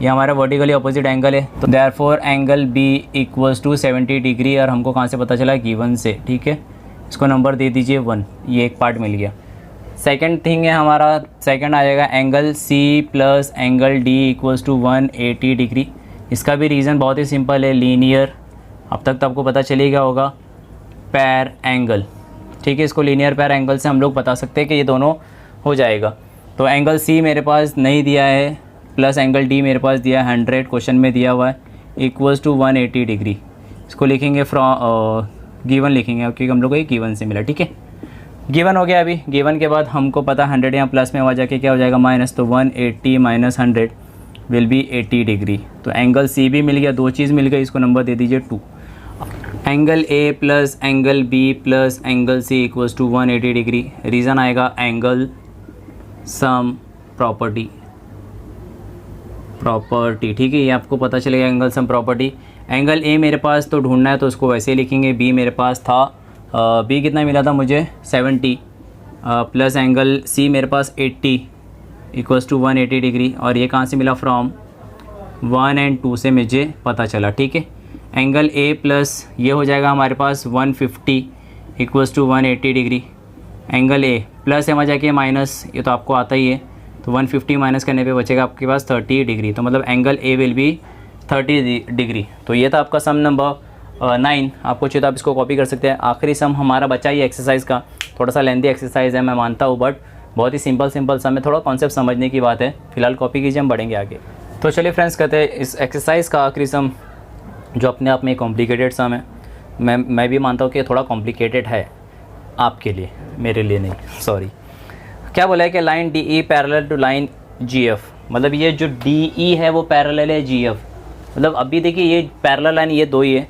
ये हमारा वर्टिकली अपोजिट एंगल है। तो therefore angle B equals to 70 degree, और हमको कहाँ से पता चला, गिवन से, ठीक है। इसको नंबर दे दीजिए 1, ये एक पार्ट मिल गया। सेकंड थिंग है हमारा, सेकंड आ जाएगा angle C plus angle D equals to 180 degree. इसका भी रीज़न बहुत ही सिंपल है, लीनियर, अब तक तो आपको पता चल गया होगा, पैर एंगल, ठीक है। इसको लीनियर पैर एंगल से हम लोग बता सकते हैं कि ये दोनों हो जाएगा। तो एंगल C मेरे पास नहीं दिया है, प्लस एंगल D मेरे पास दिया है 100, क्वेश्चन में दिया हुआ है, इक्वल्स टू 180 डिग्री। इसको लिखेंगे फ्रॉम गिवन लिखेंगे, क्योंकि हम लोग को ये गिवन से मिला, ठीक है। गिवन हो गया। अभी गिवन के बाद हमको पता 100 यहाँ प्लस में आ जाके क्या हो जाएगा, माइनस, तो 180 माइनस 100 विल बी 80 डिग्री। तो एंगल C भी मिल गया, दो चीज़ मिल गई, इसको नंबर दे दीजिए 2। Angle A plus angle B plus angle C equals to 180 degree, reason आएगा एंगल सम प्रॉपर्टी, ठीक है, ये आपको पता चलेगा angle sum property. Angle A मेरे पास तो ढूंढना है, तो उसको वैसे ही लिखेंगे। B मेरे पास था B कितना मिला था मुझे, 70, प्लस एंगल C मेरे पास 80 इक्वल्स टू 180 डिग्री, और ये कहाँ से मिला, फ्रॉम 1 और 2 से मुझे पता चला, ठीक है। एंगल A प्लस ये हो जाएगा हमारे पास 150 equals to 180 degree. Angle A plus है जाके माइनस, ये तो आपको आता ही है, तो 150 माइनस करने पे बचेगा आपके पास 30 डिग्री, तो मतलब angle A will be 30 degree. तो ये था आपका सम नंबर 9, आपको चाहिए तो आप इसको कॉपी कर सकते हैं। आखिरी सम हमारा बचा ही एक्सरसाइज का, थोड़ा सा लेंथी एक्सरसाइज है मैं मानता हूँ, बट बहुत ही सिंपल सम है, थोड़ा कॉन्सेप्ट समझने की बात है। फिलहाल कॉपी कीजिए, हम बढ़ेंगे आगे। तो चलिए फ्रेंड्स, कहते हैं इस एक्सरसाइज का आखिरी सम, जो अपने आप में कॉम्प्लिकेटेड सम है, मैं भी मानता हूँ कि थोड़ा कॉम्प्लिकेटेड है आपके लिए, मेरे लिए नहीं, सॉरी। क्या बोला है कि line DE parallel to line GF, मतलब ये जो DE है वो पैरेलल है GF, मतलब अभी देखिए ये पैरेलल लाइन ये दो ही है,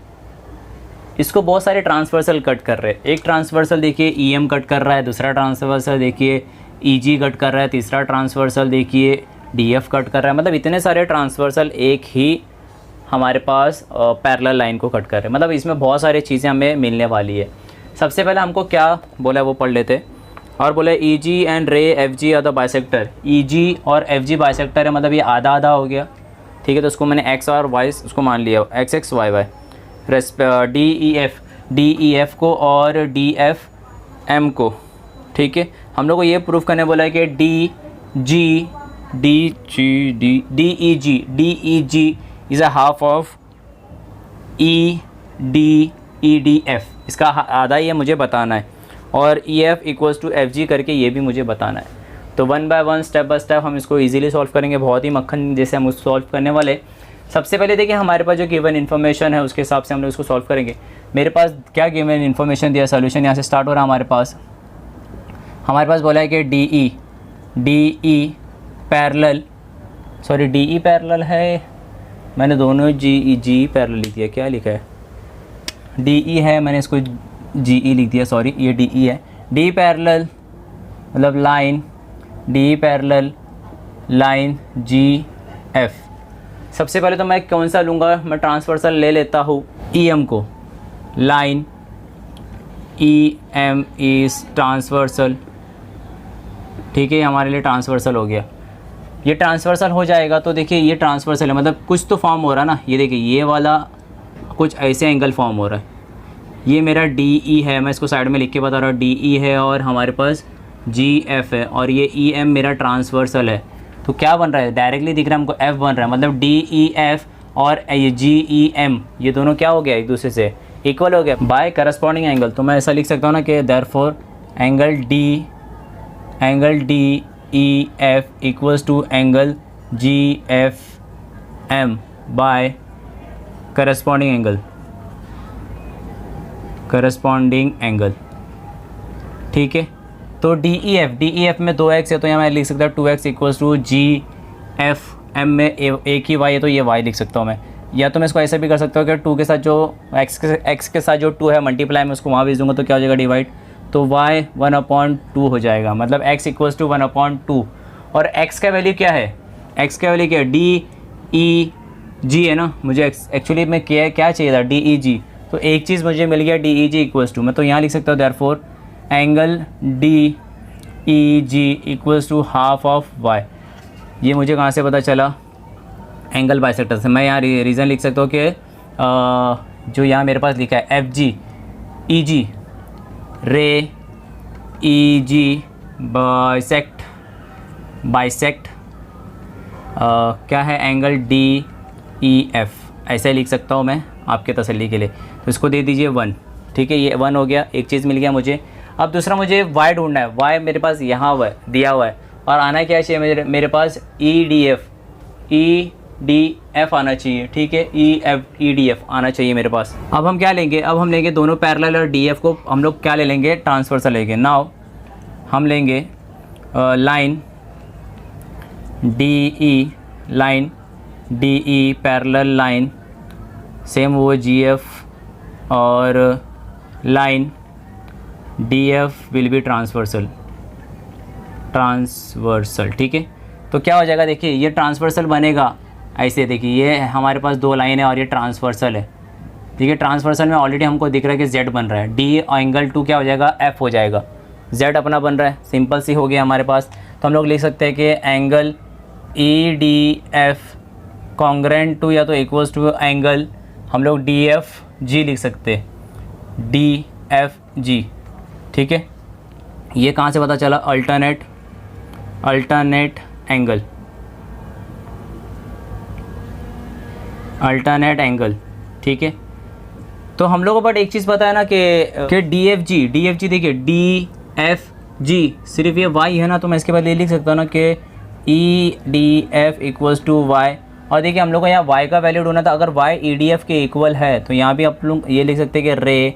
इसको बहुत सारे ट्रांसवर्सल कट कर रहे हैं। एक ट्रांसवर्सल देखिए EM कट कर रहा है, दूसरा ट्रांसवर्सल देखिए EG कट कर रहा है, तीसरा ट्रांसवर्सल देखिए DF कट कर रहा है, मतलब इतने सारे ट्रांसवर्सल एक ही हमारे पास पैरेलल लाइन को कट कर रहे हैं, मतलब इसमें बहुत सारी चीज़ें हमें मिलने वाली है। सबसे पहले हमको क्या बोला है वो पढ़ लेते, और बोले EG and ray FG are the bisector. EG और FG बाइसेक्टर है, मतलब ये आधा आधा हो गया, ठीक है। तो उसको मैंने X और Y उसको मान लिया, XX YY। DEF को और DFM को, ठीक है। हम लोग को ये प्रूफ करने बोला है कि DEG is a half of EDF, इसका आधा ही है, मुझे बताना है, और EF इक्वल्स टू FG करके ये भी मुझे बताना है। तो 1 बाय 1 स्टेप बाय स्टेप हम इसको इजीली सॉल्व करेंगे, बहुत ही मक्खन जैसे हम उसको सॉल्व करने वाले। सबसे पहले देखिए हमारे पास जो गिवन इन्फॉर्मेशन है उसके हिसाब से हम लोग इसको सॉल्व करेंगे। मेरे पास क्या गिवन इन्फॉर्मेशन दिया, सोल्यूशन यहाँ से स्टार्ट हो रहा है हमारे पास बोला है कि DE पैरेलल है, मैंने दोनों GE पैरेलल लिख दिया, क्या लिखा है DE है, मैंने इसको GE लिख दिया, सॉरी ये DE है। D पैरेलल मतलब line, DE parallel line GF। सबसे पहले तो मैं कौन सा लूँगा, मैं ट्रांसवर्सल ले लेता हूँ EM को, लाइन EM इज़ ट्रांसवर्सल, ठीक है, हमारे लिए ट्रांसवर्सल हो गया। ये ट्रांसवर्सल हो जाएगा तो देखिए ये ट्रांसवर्सल है, मतलब कुछ तो फॉर्म हो रहा है ना, ये देखिए ये वाला कुछ ऐसे एंगल फॉर्म हो रहा है, ये मेरा DE है, मैं इसको साइड में लिख के बता रहा हूँ, DE है और हमारे पास GF है, और ये EM मेरा ट्रांसवर्सल है। तो क्या बन रहा है, डायरेक्टली दिख रहा है हमको F बन रहा है, मतलब DEF और ये GEM ये दोनों क्या हो गया, एक दूसरे से इक्वल हो गया बाय करस्पॉन्डिंग एंगल। तो मैं ऐसा लिख सकता हूँ ना कि therefore angle DEF equals to angle GFM by corresponding angle, ठीक है। तो DEF में 2x है, तो यहाँ मैं लिख सकता हूँ 2x इक्वल्स टू GFM में एक ही y है, तो ये y लिख सकता हूँ मैं। या तो मैं इसको ऐसे भी कर सकता हूँ कि 2 के साथ जो x के साथ जो 2 है मल्टीप्लाई में उसको वहाँ भेज दूँगा, तो क्या हो जाएगा डिवाइड, तो y 1/2 हो जाएगा, मतलब x इक्वल्स टू 1/2। और x का वैल्यू क्या है, x का वैल्यू क्या है, जी है ना, मुझे एक्चुअली में क्या चाहिए था, डी ई जी, तो एक चीज़ मुझे मिल गया D E G equals to, मैं तो यहाँ लिख सकता हूँ therefore angle D E G equals to half of y. ये मुझे कहाँ से पता चला, एंगल बाइसेक्टर से। मैं यहाँ रीज़न लिख सकता हूँ कि जो यहाँ मेरे पास लिखा है एफ जी ई जी रे ई जी बाइसेक्ट क्या है, एंगल डी ई एफ, ऐसे लिख सकता हूँ मैं आपके तसल्ली के लिए। तो इसको दे दीजिए 1, ठीक है, ये 1 हो गया, एक चीज़ मिल गया मुझे। अब दूसरा मुझे y ढूंढना है, y मेरे पास यहाँ हुआ है, दिया हुआ है, और आना क्या चाहिए मेरे पास ई डी एफ आना चाहिए, ठीक है, ई डी एफ आना चाहिए मेरे पास। अब हम क्या लेंगे, अब हम लेंगे दोनों पैरेलल और डी एफ को हम लोग क्या ले लेंगे, ट्रांसवर्सल लेंगे। नाउ हम लेंगे line D E parallel line, same वो जी एफ, और line D F will be transversal, ठीक है। तो क्या हो जाएगा, देखिए ये ट्रांसवर्सल बनेगा ऐसे, देखिए ये हमारे पास 2 लाइन है और ये ट्रांसवर्सल है, ठीक है। ट्रांसवर्सल में ऑलरेडी हमको दिख रहा है कि z बन रहा है, डी एंगल 2 क्या हो जाएगा, f हो जाएगा, z अपना बन रहा है, सिंपल सी हो गया हमारे पास। तो हम लोग लिख सकते हैं कि angle E D F congruent to या तो इक्वल्स टू एंगल हम लोग डी एफ जी लिख सकते हैं, डी एफ जी, ठीक है। ये कहाँ से पता चला, अल्टरनेट एंगल, ठीक है। तो हम लोगों को बट एक चीज़ पता है ना कि डी एफ जी देखिए डी एफ जी सिर्फ ये y है ना, तो मैं इसके बाद ये लिख सकता हूँ ना कि E D F equals to y. और देखिए हम लोग को यहाँ y का वैल्यू ढूंढना था, अगर y ई डी एफ के इक्वल है तो यहाँ भी आप लोग ये लिख सकते हैं कि रे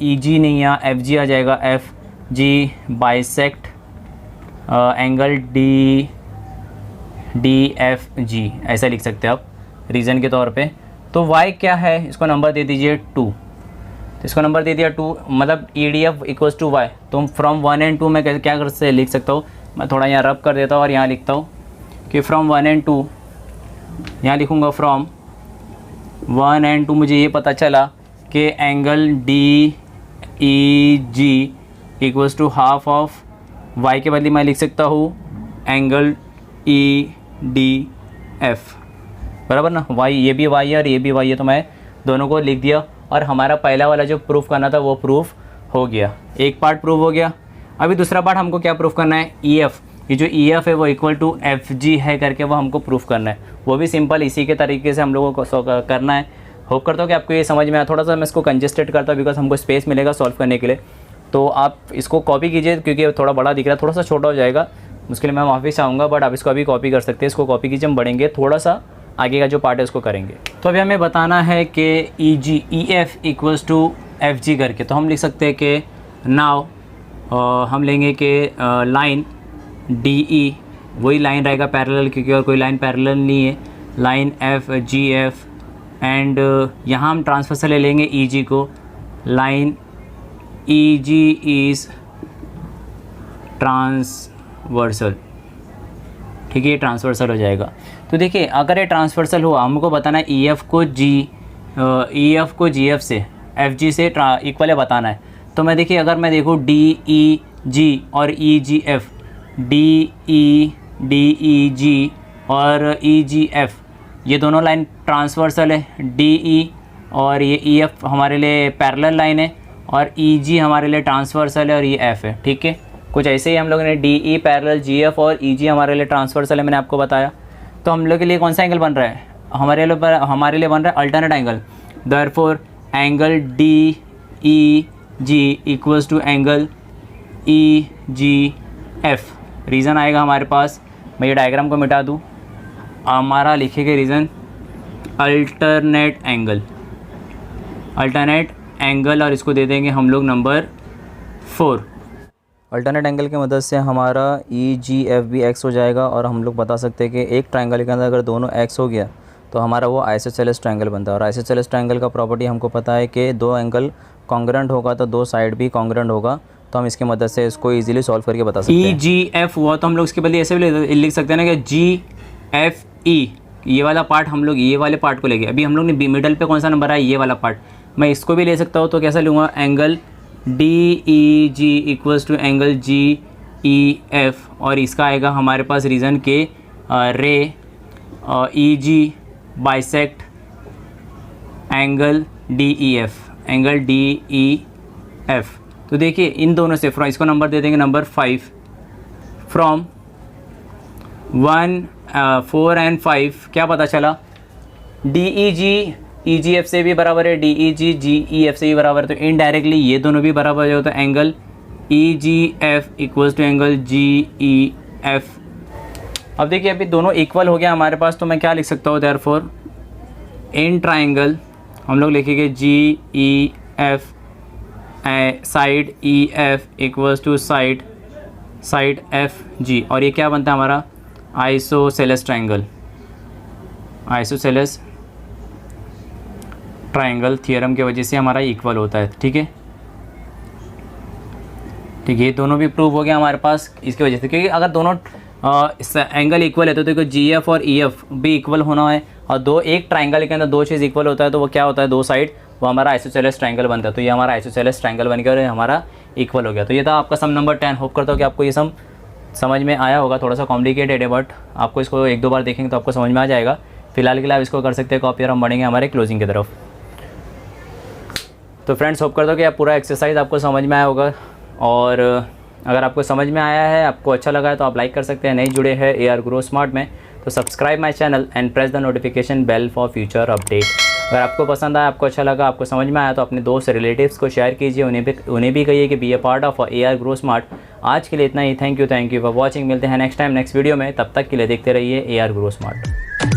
ई जी नहीं, यहाँ एफ जी आ जाएगा, F G bisect angle D F G, ऐसा लिख सकते हैं आप रीज़न के तौर पे। तो y क्या है, इसको नंबर दे दीजिए 2, तो इसको नंबर दे दिया 2, मतलब E D F equals to y. तो फ्रॉम 1 and 2 मैं क्या कर से लिख सकता हूँ, मैं थोड़ा यहाँ रब कर देता हूँ और यहाँ लिखता हूँ कि फ्रॉम 1 and 2, यहाँ लिखूँगा फ्रॉम 1 and 2, मुझे ये पता चला कि angle D E G equals to half of y के बदले मैं लिख सकता हूँ एंगल ई डी एफ, बराबर ना, वाई ये भी वाई है और ये भी वाई है, तो मैं दोनों को लिख दिया और हमारा पहला वाला जो प्रूफ करना था वो प्रूफ हो गया, एक पार्ट प्रूफ हो गया। अभी दूसरा पार्ट हमको क्या प्रूफ करना है, ई एफ, ये जो ई एफ है वो इक्वल टू एफ जी है करके वो हमको प्रूफ करना है, वो भी सिंपल इसी के तरीके से हम लोगों को करना है। होप करता हूँ कि आपको ये समझ में आया। थोड़ा सा मैं इसको कंजेस्टेड करता हूँ बिकॉज हमको स्पेस मिलेगा सॉल्व करने के लिए, तो आप इसको कॉपी कीजिए क्योंकि थोड़ा बड़ा दिख रहा है, थोड़ा सा छोटा हो जाएगा, उसके लिए मैं माफ़ी चाहूँगा, बट आप इसको अभी कॉपी कर सकते हैं। इसको कॉपी कीजिए, हम बढ़ेंगे थोड़ा सा आगे का जो पार्ट है उसको करेंगे। तो अभी हमें बताना है कि E F equals to F G करके, तो हम लिख सकते हैं कि नाउ हम लेंगे कि लाइन डी ई, वही लाइन रहेगा पैरेलल क्योंकि और कोई लाइन पैरेलल नहीं है, line F G F, and यहाँ हम ट्रांसवर्सल ले लेंगे ई जी को, line E G is transversal, ठीक है, ये ट्रांसवर्सल हो जाएगा। तो देखिए अगर ये ट्रांसवर्सल हुआ, हमको बताना है ई एफ को जी एफ से एफ जी से इक्वल है बताना है। तो मैं देखिए अगर मैं देखूँ डी ई जी और ई जी एफ, डी ई जी और ई जी एफ, ये दोनों लाइन ट्रांसवर्सल है, डी ई और ये ई एफ हमारे लिए पैरेलल लाइन है और ई जी हमारे लिए ट्रांसवर्सल है और ये एफ है, ठीक है। कुछ ऐसे ही हम लोगों ने डी ई पैरेलल जी एफ और ई जी हमारे लिए ट्रांसवर्सल है, मैंने आपको बताया। तो हम लोग के लिए कौन सा एंगल बन रहा है, हमारे लिए बन रहा है alternate angle, therefore angle D E G equals to angle E G F. Reason आएगा हमारे पास, मैं ये डायग्राम को मिटा दूँ, हमारा लिखेगा रीज़न अल्टरनेट एंगल और इसको दे देंगे हम लोग नंबर 4। अल्टरनेट एंगल की मदद से हमारा ई जी एफ भी एक्स हो जाएगा और हम लोग बता सकते हैं कि एक ट्रायंगल के अंदर अगर दोनों एक्स हो गया तो हमारा वो आइसोसेलेस ट्रायंगल बनता है। और आइसोसेलेस ट्रायंगल का प्रॉपर्टी हमको पता है कि दो एंगल कॉन्ग्रुएंट होगा तो दो साइड भी कॉन्ग्रुएंट होगा, तो हम इसकी मदद से इसको इजीली सॉल्व करके बता सकते हैं। ई जी एफ हुआ तो हम लोग इसके बदले ऐसे भी लिख सकते हैं ना कि जी एफ ई, ये वाला पार्ट हम लोग ये वाले पार्ट को लेंगे। अभी हम लोग ने मिडल पे कौन सा नंबर आया, ये वाला पार्ट, मैं इसको भी ले सकता हूँ। तो कैसा लूँगा, angle DEG equals to angle GEF, और इसका आएगा हमारे पास रीज़न के रे EG बाइसेक्ट एंगल DEF। तो देखिए इन दोनों से फ्रॉम, इसको नंबर दे देंगे नंबर 5, फ्रॉम 1, 4 एंड 5 क्या पता चला, DEG EGF से भी बराबर है, DEG GEF से भी बराबर है, तो इनडायरेक्टली ये दोनों भी बराबर हो, तो angle EGF equals to angle GEF। अब देखिए अभी दोनों इक्वल हो गया हमारे पास, तो मैं क्या लिख सकता हूँ, देयरफॉर इन ट्राइंगल हम लोग लिखेंगे GEF side EF equals to side FG, और ये क्या बनता है हमारा, आइसोसेलेस ट्राइंगल थियरम की वजह से हमारा इक्वल होता है। ठीक है, ये दोनों भी प्रूव हो गया हमारे पास इसकी वजह से, क्योंकि अगर दोनों एंगल इक्वल है तो देखो GF और EF भी इक्वल होना है, और एक ट्राइंगल के अंदर दो चीज़ इक्वल होता है तो वो क्या होता है, दो साइड, वो हमारा आइसोसेलेस ट्राइंगल बनता है। तो ये हमारा आइसोसेलेस ट्राइंगल बन गया और हमारा इक्वल हो गया। तो ये था आपका सम नंबर 10। होप करता हूँ कि आपको ये सम समझ में आया होगा। थोड़ा सा कॉम्प्लिकेटेड है, बट आपको इसको 1-2 बार देखेंगे तो आपको समझ में आ जाएगा। फिलहाल के लिए आप इसको कर सकते हैं कॉपी, और हम बढ़ेंगे हमारे क्लोजिंग की तरफ। तो फ्रेंड्स, होप करता हूँ कि आप पूरा एक्सरसाइज आपको समझ में आया होगा, और अगर आपको समझ में आया है, आपको अच्छा लगा है, तो आप लाइक कर सकते हैं। नहीं जुड़े हैं AR ग्रो स्मार्ट में तो subscribe my channel and press the notification bell for future update. अगर आपको पसंद आया, आपको अच्छा लगा, आपको समझ में आया, तो अपने दोस्त रिलेटिव्स को शेयर कीजिए, उन्हें भी कहिए कि be a part of AR grow smart. आज के लिए इतना ही। Thank you for watching. मिलते हैं नेक्स्ट टाइम नेक्स्ट वीडियो में। तब तक के लिए देखते रहिए AR ग्रो स्मार्ट।